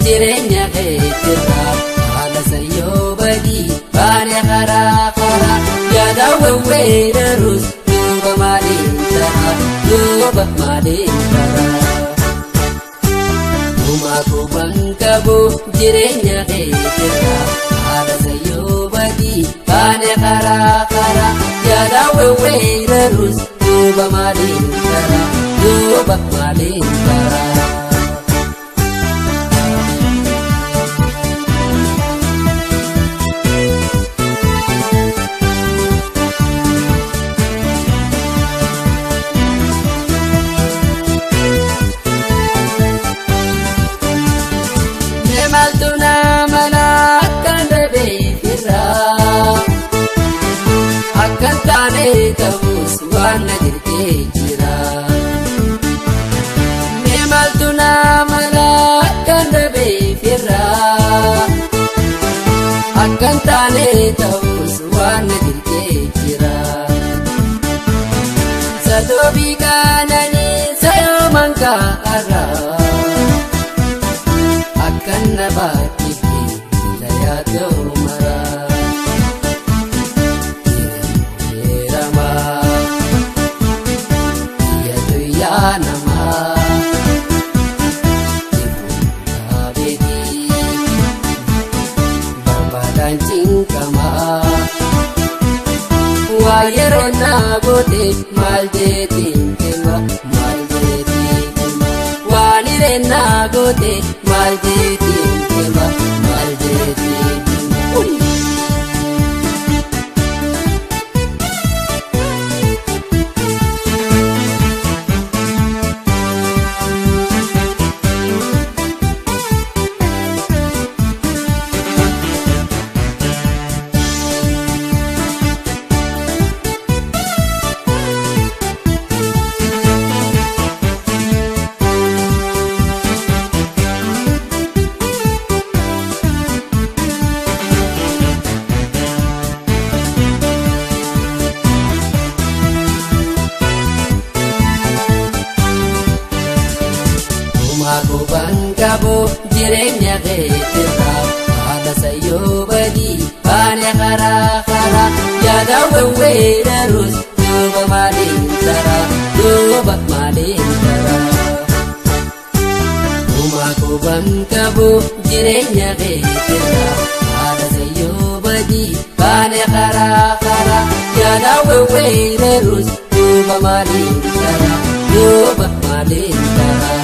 jireenya keetirraa haala sayyoo badii baane karaa karaa yaada wawweerarus duuba maaliin ta'a duuba maaliin ta'a Uma kuban qabu jireenya keetirraa haala sayyoo badii baane karaa karaa yaada wawweerarus duuba maaliin ta'a duuba maaliin ta'a Maltuna malakkan beekirraa akkan taane ta'us waan na dirqee jira. Maltuna malakkan beekirraa akkan taane ta'us waan na dirqee jira. Sadoobii kaananii sayooman kaa'arraa. Kanna baati la yaado mara irama yadu yanama abedi babadan cingkama wayerona bote maljeti kema maljeti walirena bote maljeti kema maljeti Kuban qabu jireenya keetirraa haala sayyoo badii baane karaa karaa yaada wawweerarus duuba maaliin ta'a duuba maaliin ta'a Kuban qabu jireenya keetirraa haala sayyoo badii baane karaa karaa yaada wawweerarus duuba maaliin ta'a duuba maaliin ta'a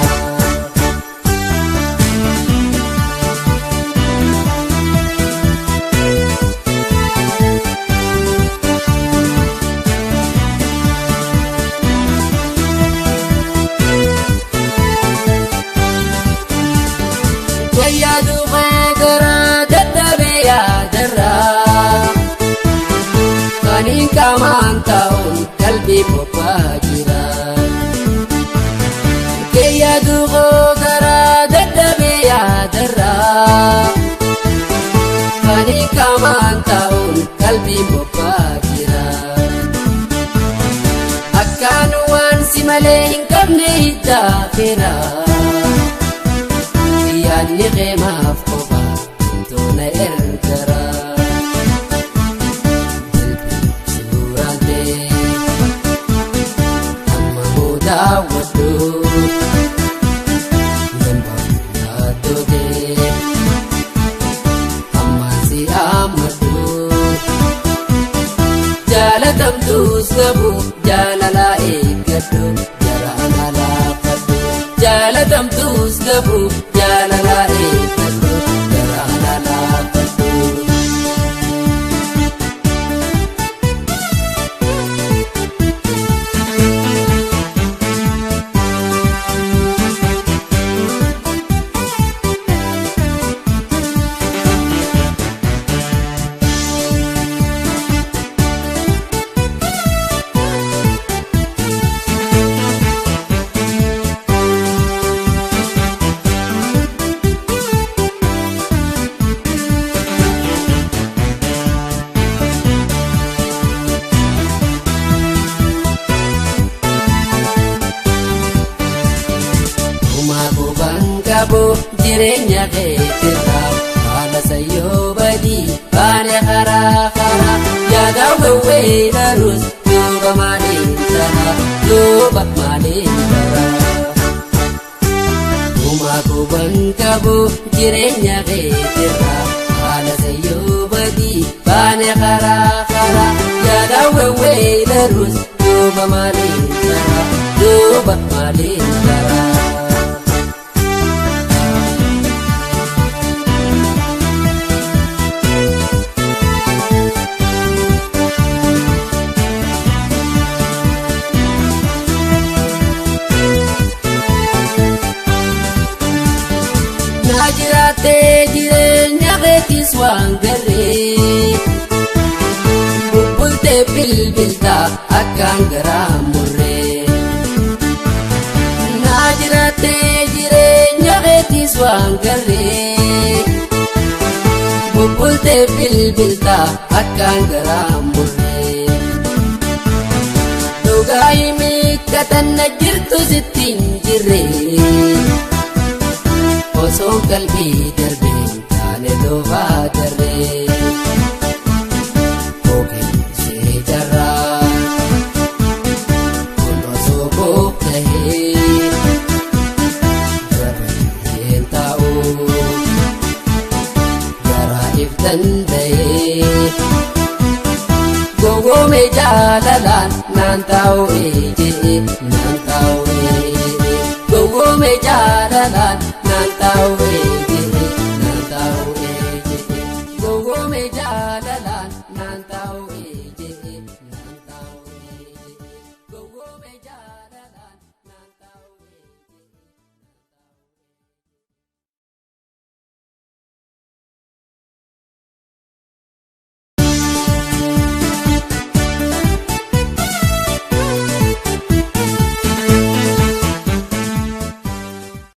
Yaadu gara dadhabe yaadarraa kaniin qaamaan ta'uun qalbii bobbaa jira. Yaadu gara dadhabe yaadarraa kaniin qaamaan ta'uun qalbii bobbaa jira. Akkaan waan si malee hin qabne hidhaafeera. Yaadni qeemaaf qofa toona ergara suuraan ta'e amma muudaa waddu nambarraa toge amma si ammaddu jaalatamtuus qabu jaalalaa eeggadhu jara ana laafadhu jaalatamtuus qabu jaalalaa eeggadhu jara ana laafadhu qabu jireenya keetirraa haala sayyoo badii baane karaa yaada wawwee darus duuba maaliin dara Uma kuban qabu jireenya keetirraa haala sayyoo badii baane karaa yaada wawwee darus duuba maaliin dara Najirate jireenya keetis waan garree bubbulte bilbilta akkaan garaa murree Najirate jireenya keetis waan garree bubbulte bilbilta akkaan garaa murree Dhugaa himikatan na jirtu sittiin jirree Osoo qalbii darbee taane doofaa darree Kookee jarraa kun osoo koof tahee Gareen taa'uu garaa iftan ta'ee Gogoome jaalalaan naan taa'uu eejee Gogoome jaalalaan Nantawee